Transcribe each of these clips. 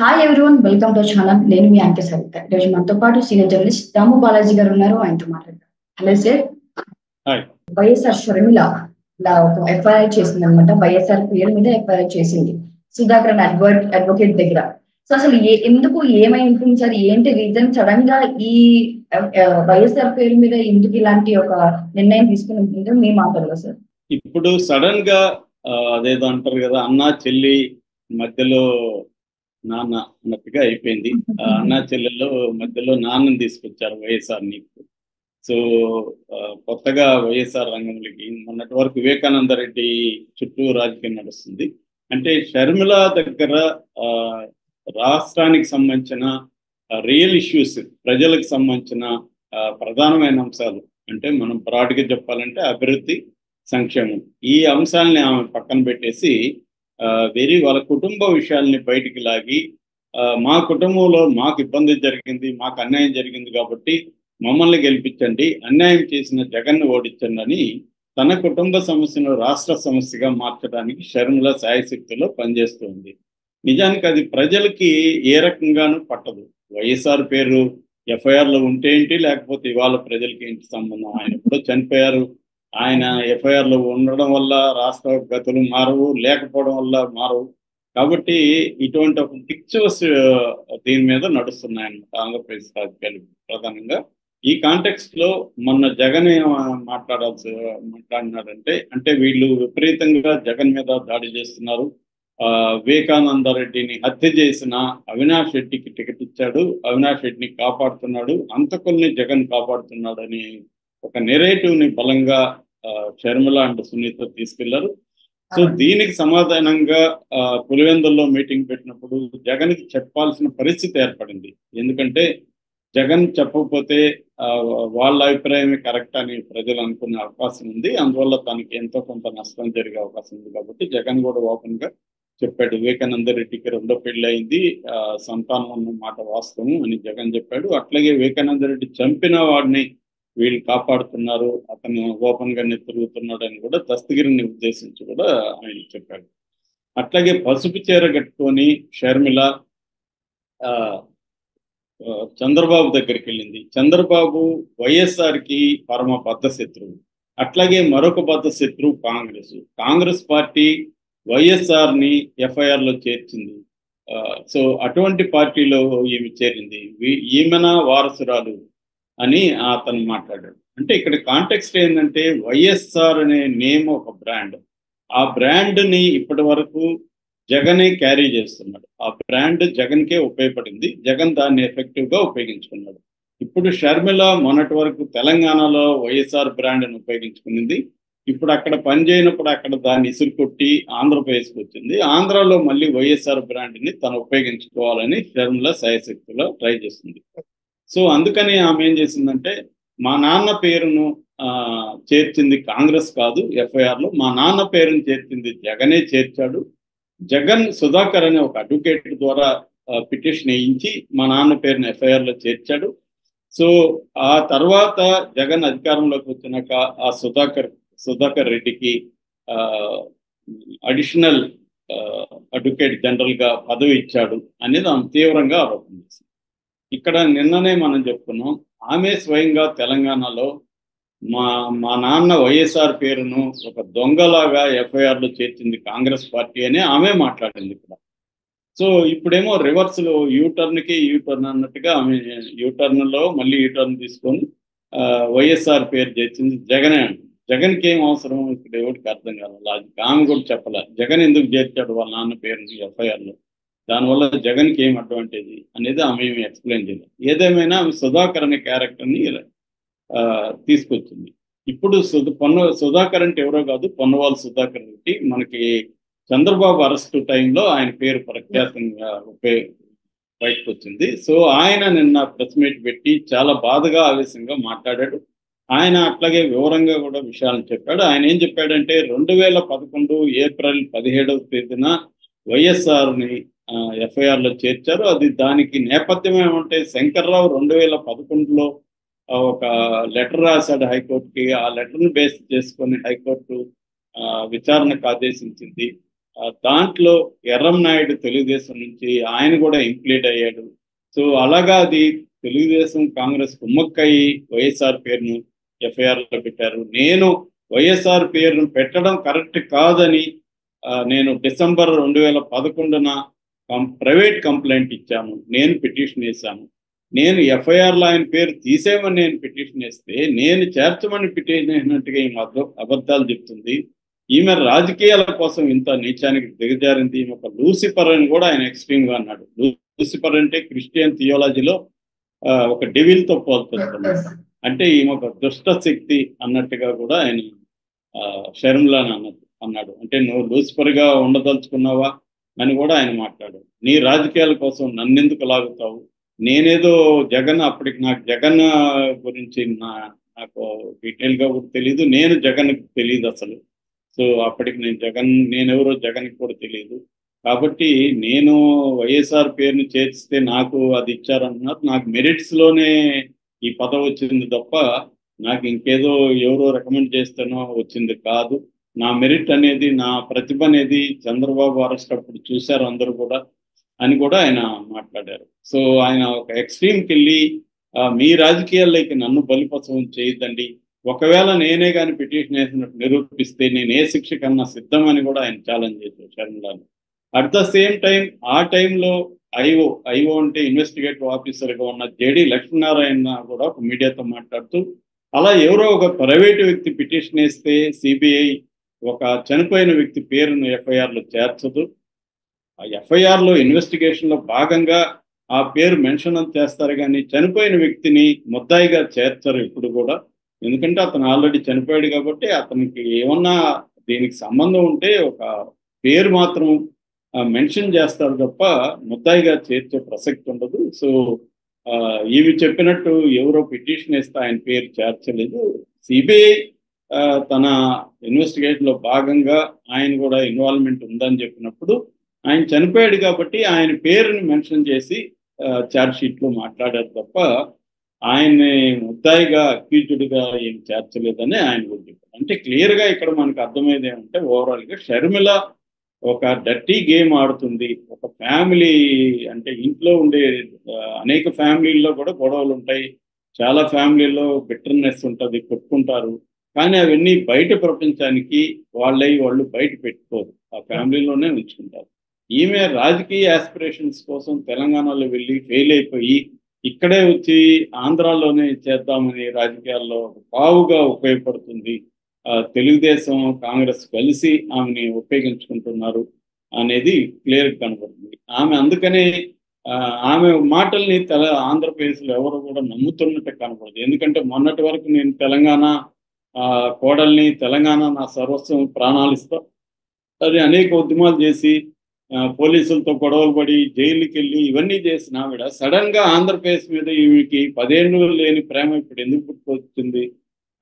Hi everyone, welcome to channel. నేను మీ అంకిత సవిత. ఈరోజు మనతో పాటు సీనియర్ జర్నలిస్ట్ దాము బాలాజీ గారు ఉన్నారు. ఆయనతో మాట్లాడతాం. Hello sir. Hi. YSR Sharmila ఇలా ఒక ఎఫ్ఐఆర్ చేసింది అనమాట. వైఎస్ఆర్ పేరు మీద ఎఫ్ఐఆర్ చేసింది సుధాకర్ అడ్వకేట్ దగ్గర. సో అసలు ఎందుకు ఏమై ఉంటుంది సార్? ఏంటి రీజన్? సడన్ గా ఈ వైఎస్ఆర్ పేరు మీద ఎందుకు ఇలాంటి ఒక నిర్ణయం తీసుకుని ఉంటుందో మీ మాటల్లో సార్. ఇప్పుడు సడన్ గా అదేదో అంటారు కదా, అన్న చెల్లి మధ్యలో నాన్న అన్నట్టుగా అయిపోయింది. అన్న చెల్లెల్లో మధ్యలో నాన్నని తీసుకొచ్చారు వైఎస్ఆర్ నీకు. సో కొత్తగా వైఎస్ఆర్ రంగంలోకి మొన్నటి వరకు వివేకానంద రెడ్డి చుట్టూ రాజకీయం నడుస్తుంది. అంటే షర్మిల దగ్గర రాష్ట్రానికి సంబంధించిన రియల్ ఇష్యూస్, ప్రజలకు సంబంధించిన ప్రధానమైన అంశాలు, అంటే మనం బ్రాడ్గా చెప్పాలంటే అభివృద్ధి, సంక్షేమం, ఈ అంశాలని ఆమె పక్కన పెట్టేసి వాళ్ళ కుటుంబ విషయాల్ని బయటికి లాగి మా కుటుంబంలో మాకు ఇబ్బంది జరిగింది, మాకు అన్యాయం జరిగింది కాబట్టి మమ్మల్ని గెలిపించండి, అన్యాయం చేసిన జగన్ను ఓడించండి అని తన కుటుంబ సమస్యను రాష్ట్ర సమస్యగా మార్చడానికి షర్మిల శాయశక్తిలో పనిచేస్తుంది. నిజానికి అది ప్రజలకి ఏ రకంగానూ పట్టదు. వైఎస్ఆర్ పేరు ఎఫ్ఐఆర్లో ఉంటే ఏంటి, లేకపోతే ఇవాళ ప్రజలకి ఏంటి సంబంధం? ఆయన ఎప్పుడో చనిపోయారు. ఆయన ఎఫ్ఐఆర్లో ఉండడం వల్ల రాష్ట్ర గతులు మారవు, లేకపోవడం వల్ల మారవు. కాబట్టి ఇటువంటి ఒక పిక్చర్స్ దీని మీద నడుస్తున్నాయన్నమాట ఆంధ్రప్రదేశ్ రాజకీయాలు ప్రధానంగా. ఈ కాంటెక్స్ట్ లో మొన్న జగన్ మాట్లాడినాడంటే, అంటే వీళ్ళు విపరీతంగా జగన్ మీద దాడి చేస్తున్నారు. వివేకానంద రెడ్డిని హత్య చేసిన అవినాష్ రెడ్డికి టికెట్ ఇచ్చాడు, అవినాష్ రెడ్డిని కాపాడుతున్నాడు, అంతకుల్ని జగన్ కాపాడుతున్నాడు అని ఒక నెరేటివ్ ని బలంగా షర్మిల అండ్ సునీత తీసుకెళ్లారు. సో దీనికి సమాధానంగా పులివెందుల్లో మీటింగ్ పెట్టినప్పుడు జగన్కి చెప్పాల్సిన పరిస్థితి ఏర్పడింది. ఎందుకంటే జగన్ చెప్పకపోతే వాళ్ళ అభిప్రాయమే కరెక్ట్ అని ప్రజలు అనుకునే అవకాశం ఉంది. అందువల్ల తనకి ఎంతో కొంత నష్టం జరిగే అవకాశం ఉంది. కాబట్టి జగన్ కూడా ఓపెన్ గా చెప్పాడు, వివేకానంద రెడ్డికి రెండో పెళ్లి అయింది, సంతానం అన్న మాట వాస్తవం అని జగన్ చెప్పాడు. అట్లాగే వివేకానంద రెడ్డి చంపిన వాడిని వీళ్ళు కాపాడుతున్నారు, అతను ఓపెన్ గానే తిరుగుతున్నాడు అని కూడా దస్తగిరిని ఉద్దేశించి కూడా ఆయన చెప్పాడు. అట్లాగే పసుపు చీర కట్టుకొని షర్మిల చంద్రబాబు దగ్గరికి వెళ్ళింది. చంద్రబాబు వైఎస్ఆర్కి పరమ బద్ధ శత్రువు. అట్లాగే మరొక బద్ధ శత్రువు కాంగ్రెస్ పార్టీ వైఎస్ఆర్ని ఎఫ్ఐఆర్లో చేర్చింది. సో అటువంటి పార్టీలో ఈమె చేరింది, ఈమెన వారసురాలు అని అతను మాట్లాడాడు. అంటే ఇక్కడ కాంటెక్స్ట్ ఏంటంటే వైఎస్ఆర్ అనే నేమ్ ఒక బ్రాండ్. ఆ బ్రాండ్ని ఇప్పటి వరకు జగనే క్యారీ చేస్తున్నాడు. ఆ బ్రాండ్ జగన్కే ఉపయోగపడింది, జగన్ దాన్ని ఎఫెక్టివ్గా ఉపయోగించుకున్నాడు. ఇప్పుడు షర్మిల మొన్నటి వరకు తెలంగాణలో వైఎస్ఆర్ బ్రాండ్ని ఉపయోగించుకునింది. ఇప్పుడు అక్కడ పనిచేయనప్పుడు అక్కడ దాన్ని ఇసురుకొట్టి ఆంధ్రప్రదేశ్కి వచ్చింది. ఆంధ్రాలో మళ్ళీ వైఎస్ఆర్ బ్రాండ్ని తను ఉపయోగించుకోవాలని షర్మిల శాయశక్తిలో ట్రై చేస్తుంది. సో అందుకని ఆమె ఏం చేసిందంటే, మా నాన్న పేరును చేర్చింది కాంగ్రెస్ కాదు ఎఫ్ఐఆర్లో, మా నాన్న పేరును చేర్చింది జగనే చేర్చాడు. జగన్ సుధాకర్ అనే ఒక అడ్వకేట్ ద్వారా పిటిషన్ వేయించి మా నాన్న పేరును ఎఫ్ఐఆర్లో చేర్చాడు. సో ఆ తర్వాత జగన్ అధికారంలోకి వచ్చినాక ఆ సుధాకర్ రెడ్డికి అడిషనల్ అడ్వకేట్ జనరల్గా పదవి ఇచ్చాడు అనేది ఆమె తీవ్రంగా ఆరోపణ చేసింది. ఇక్కడ నిన్ననే మనం చెప్పుకున్నాం, ఆమె స్వయంగా తెలంగాణలో మా నాన్న వైఎస్ఆర్ పేరును ఒక దొంగలాగా ఎఫ్ఐఆర్లో చేర్చింది కాంగ్రెస్ పార్టీ అని ఆమె మాట్లాడింది ఇక్కడ. సో ఇప్పుడేమో రివర్స్లో యూటర్న్ అన్నట్టుగా ఆమె యూటర్న్లో మళ్ళీ యూటర్న్ తీసుకొని వైఎస్ఆర్ పేరు చేర్చింది జగనే అంటుంది. జగన్కి ఏం అవసరం ఇక్కడ ఎవరికి అర్థం కాదు. ఆమె కూడా చెప్పలే జగన్ ఎందుకు చేర్చాడు వాళ్ళ నాన్న పేరుని ఎఫ్ఐఆర్లో, దానివల్ల జగన్కి ఏం అడ్వాంటేజ్ అనేది ఆమె ఏమి ఎక్స్ప్లెయిన్ చేయలేదు. ఏదేమైనా ఆమె సుధాకర్ అనే క్యారెక్టర్ని తీసుకొచ్చింది. ఇప్పుడు సుధాకర్ అంటే ఎవరో కాదు, పొన్నవాళ్ళ సుధాకర్ రెడ్డి. మనకి చంద్రబాబు అరెస్టు టైంలో ఆయన పేరు ప్రఖ్యాతంగా బయటకు వచ్చింది. సో ఆయన నిన్న ప్రెస్ మీట్ పెట్టి చాలా బాధగా ఆవేశంగా మాట్లాడాడు. ఆయన అట్లాగే వివరంగా కూడా విషయాలను చెప్పాడు. ఆయన ఏం చెప్పాడంటే, 2011 ఏప్రిల్ 17వ తేదీన వైఎస్ఆర్ని ఎఫ్ఐఆర్లో చేర్చారు. అది దానికి నేపథ్యం ఏమంటే, శంకర్రావు 2011లో ఒక లెటర్ రాశాడు హైకోర్టుకి. ఆ లెటర్ను బేస్ చేసుకొని హైకోర్టు విచారణకు ఆదేశించింది. దాంట్లో ఎర్రంనాయుడు తెలుగుదేశం నుంచి ఆయన కూడా ఇంప్లీట్ అయ్యాడు. సో అలాగా అది తెలుగుదేశం కాంగ్రెస్ కుమ్మక్కయి వైఎస్ఆర్ పేరును ఎఫ్ఐఆర్లో పెట్టారు. నేను వైఎస్ఆర్ పేరును పెట్టడం కరెక్ట్ కాదని నేను డిసెంబర్ 2011 ప్రైవేట్ కంప్లైంట్ ఇచ్చాను. నేను పిటిషన్ వేశాను. నేను ఎఫ్ఐఆర్లో ఆయన పేరు తీసేయమని నేను పిటిషన్ వేస్తే నేను చేర్చమని పిటిషన్ వేసినట్టుగా ఈమె అబద్ధాలు చెప్తుంది. ఈమె రాజకీయాల కోసం ఇంత నీచానికి దిగజారింది. ఈమె ఒక లూసిఫర్ అని కూడా ఆయన ఎక్స్ట్రీమ్ గా అన్నాడు. లూసిఫర్ అంటే క్రిస్టియన్ థియాలజీలో ఒక డెవిల్తో పోల్చుతున్నాడు. అంటే ఈమె ఒక దుష్ట శక్తి అన్నట్టుగా కూడా ఆయన షర్మిలాని అన్నాడు. అంటే నువ్వు లూసిఫర్గా ఉండదలుచుకున్నావా అని కూడా ఆయన మాట్లాడాడు. నీ రాజకీయాల కోసం నన్నెందుకు లాగుతావు? నేనేదో జగన్, అప్పటికి నాకు జగన్ గురించి నాకు డీటెయిల్గా కూడా తెలియదు. నేను జగన్కి తెలియదు అసలు. సో అప్పటికి నేనెవరో జగన్కి కూడా తెలియదు. కాబట్టి నేను వైఎస్ఆర్ పేరుని చేర్చితే నాకు అది ఇచ్చారన్నారు. నాకు మెరిట్స్లోనే ఈ పదవి వచ్చింది తప్ప నాకు ఇంకేదో ఎవరో రికమెండ్ చేస్తేనో వచ్చింది కాదు. నా మెరిట్ అనేది, నా ప్రతిభ అనేది చంద్రబాబు అరెస్ట్ అప్పుడు చూశారు అందరూ కూడా అని కూడా ఆయన మాట్లాడారు. సో ఆయన ఒక ఎక్స్ట్రీమ్కి వెళ్ళి మీ రాజకీయాల్లోకి నన్ను బలిపశవం చేయొద్దండి, ఒకవేళ నేనే కానీ పిటిషన్ వేసినట్టు నిరూపిస్తే నేను ఏ శిక్ష కన్నా సిద్ధమని కూడా ఆయన ఛాలెంజ్ చేశారు షర్మిలాని. అట్ ద సేమ్ టైం ఆ టైంలో ఐఓ అంటే ఇన్వెస్టిగేటివ్ ఆఫీసర్గా ఉన్న జేడి లక్ష్మీనారాయణ కూడా ఒక మీడియాతో మాట్లాడుతూ, అలా ఎవరో ఒక ప్రైవేటు వ్యక్తి పిటిషన్ వేస్తే సిబిఐ ఒక చనిపోయిన వ్యక్తి పేరును ఎఫ్ఐఆర్లో చేర్చదు. ఆ ఎఫ్ఐఆర్లో ఇన్వెస్టిగేషన్లో భాగంగా ఆ పేరు మెన్షన్ చేస్తారు, కానీ చనిపోయిన వ్యక్తిని ముద్దాయిగా చేర్చరు ఇప్పుడు కూడా. ఎందుకంటే అతను ఆల్రెడీ చనిపోయాడు కాబట్టి అతనికి ఏమన్నా దీనికి సంబంధం ఉంటే ఒక పేరు మాత్రం మెన్షన్ చేస్తారు తప్ప ముద్దాయిగా చేర్చే ప్రసక్తి ఉండదు. సో ఇవి చెప్పినట్టు ఎవరో పిటిషన్ వేస్తే ఆయన పేరు చేర్చలేదు. సిబిఐ తన ఇన్వెస్టిగేషన్లో భాగంగా ఆయన కూడా ఇన్వాల్వ్మెంట్ ఉందని చెప్పినప్పుడు ఆయన చనిపోయాడు కాబట్టి ఆయన పేరుని మెన్షన్ చేసి ఛార్జ్ షీట్లో మాట్లాడారు తప్ప ఆయన్ని ముద్దాయిగా అక్యూజ్డ్గా ఏం చేర్చలేదని ఆయన కూడా చెప్పారు. అంటే క్లియర్గా ఇక్కడ మనకు అర్థమయ్యేది ఏమంటే ఓవరాల్గా షర్మిల ఒక డర్టీ గేమ్ ఆడుతుంది. ఒక ఫ్యామిలీ అంటే ఇంట్లో ఉండే అనేక ఫ్యామిలీల్లో కూడా గొడవలు ఉంటాయి, చాలా ఫ్యామిలీల్లో బిటర్నెస్ ఉంటుంది, కొట్టుకుంటారు, కానీ అవన్నీ బయట ప్రపంచానికి వాళ్ళు బయట పెట్టుకోరు, ఆ ఫ్యామిలీలోనే ఉంచుకుంటారు. ఈమె రాజకీయ ఆస్పిరేషన్స్ కోసం తెలంగాణలో వెళ్ళి ఫెయిల్ అయిపోయి ఇక్కడే వచ్చి ఆంధ్రాలోనే చేద్దామని రాజకీయాల్లో పావుగా ఉపయోగపడుతుంది. తెలుగుదేశం కాంగ్రెస్ కలిసి ఆమెని ఉపయోగించుకుంటున్నారు అనేది క్లియర్గా కనబడుతుంది. ఆమె అందుకనే ఆమె మాటల్ని ఆంధ్రప్రదేశ్లో ఎవరు కూడా నమ్ముతున్నట్టు కనపడదు. ఎందుకంటే మొన్నటి వరకు నేను తెలంగాణ కోడల్ని, తెలంగాణ నా సర్వస్వం, ప్రాణాలు ఇస్తా అది అనేక ఉద్యమాలు చేసి పోలీసులతో గొడవలు పడి జైలుకి వెళ్ళి ఇవన్నీ చేసిన ఆవిడ సడన్ గా ఆంధ్రప్రదేశ్ మీద ఈమెకి 10 ఏళ్ళు లేని ప్రేమ ఇప్పుడు ఎందుకు పుట్టుకొచ్చింది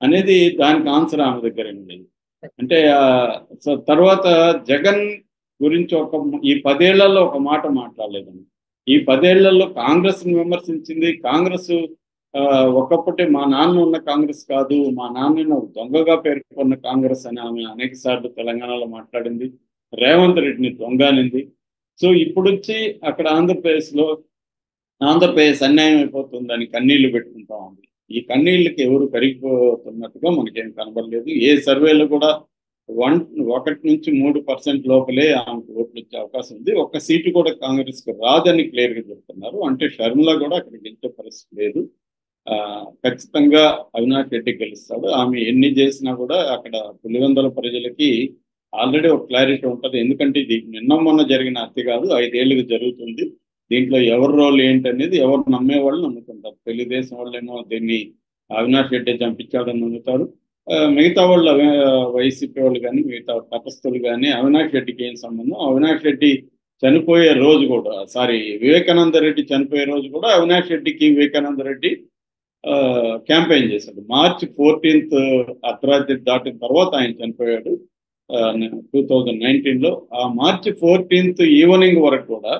అనేది దానికి ఆన్సర్ ఆమె దగ్గర ఉండేది. అంటే తర్వాత జగన్ గురించి ఈ 10 ఏళ్లలో ఒక మాట మాట్లాడలేదండి. ఈ 10 ఏళ్లలో కాంగ్రెస్ ని విమర్శించింది. కాంగ్రెస్ ఒకప్పటి మా నాన్న ఉన్న కాంగ్రెస్ కాదు, మా నాన్న దొంగగా పేర్కొన్న కాంగ్రెస్ అని ఆమె అనేక సార్లు తెలంగాణలో మాట్లాడింది. రేవంత్ రెడ్డిని దొంగనింది. సో ఇప్పుడు వచ్చి అక్కడ ఆంధ్రప్రదేశ్ అన్యాయం అయిపోతుందని కన్నీళ్లు పెట్టుకుంటా ఉంది. ఈ కన్నీళ్ళకి ఎవరు కరిగిపోతున్నట్టుగా మనకేం కనబడలేదు. ఏ సర్వేలో కూడా 1 నుంచి 3% లోపలే ఆమెకు ఓట్లు వచ్చే అవకాశం ఉంది. ఒక్క సీటు కూడా కాంగ్రెస్కి రాదని క్లియర్గా చెప్తున్నారు. అంటే షర్మిల కూడా అక్కడ గెలిచే పరిస్థితి లేదు. ఖచ్చితంగా అవినాష్ రెడ్డి గెలుస్తాడు. ఆమె ఎన్ని చేసినా కూడా అక్కడ పులివెందుల ప్రజలకి ఆల్రెడీ ఒక క్లారిటీ ఉంటుంది. ఎందుకంటే ఇది నిన్న మొన్న జరిగిన హత్య కాదు, 5 ఏళ్ళుగా జరుగుతుంది. దీంట్లో ఎవరి రోల్ ఏంటనేది ఎవరు నమ్మేవాళ్ళు నమ్ముతుంటారు. తెలుగుదేశం వాళ్ళేమో దీన్ని అవినాష్ రెడ్డి చంపించాడని నమ్ముతారు. మిగతా వాళ్ళు వైసీపీ వాళ్ళు కానీ మిగతా తపస్తులు కానీ అవినాష్ రెడ్డికి ఏం సంబంధం? అవినాష్ రెడ్డి చనిపోయే రోజు కూడా వివేకానంద రెడ్డి చనిపోయే రోజు కూడా అవినాష్ రెడ్డికి వివేకానంద రెడ్డి క్యాంపెయిన్ చేశాడు. మార్చి 14 అర్ధరాత్రి దాటిన తర్వాత ఆయన చనిపోయాడు 2019లో. ఆ మార్చి 14 ఈవినింగ్ వరకు కూడా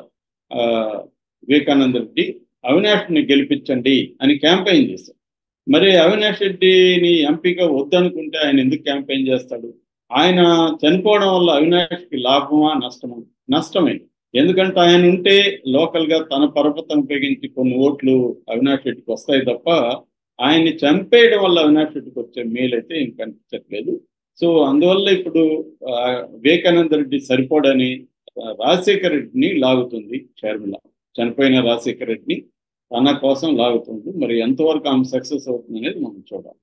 వివేకానంద రెడ్డి అవినాష్ని గెలిపించండి అని క్యాంపెయిన్ చేశాడు. మరి అవినాష్ రెడ్డిని ఎంపీగా వద్దనుకుంటే ఆయన ఎందుకు క్యాంపెయిన్ చేస్తాడు? ఆయన చనిపోవడం వల్ల అవినాష్కి లాభమా నష్టమా? నష్టమే. ఎందుకంటే ఆయన ఉంటే లోకల్ గా తన పరపతం ఉపయోగించి కొన్ని ఓట్లు అవినాష్ రెడ్డికి వస్తాయి తప్ప ఆయన్ని చంపేయడం వల్ల అవినాష్ రెడ్డికి వచ్చే మేలైతే ఏం కనిపించట్లేదు. సో అందువల్ల ఇప్పుడు వివేకానంద రెడ్డి సరిపోడని రాజశేఖర రెడ్డిని లాగుతుంది షర్మిల. చనిపోయిన రాజశేఖర రెడ్డిని తన కోసం లాగుతుంది. మరి ఎంతవరకు ఆమె సక్సెస్ అవుతుంది అనేది మనం చూడాలి.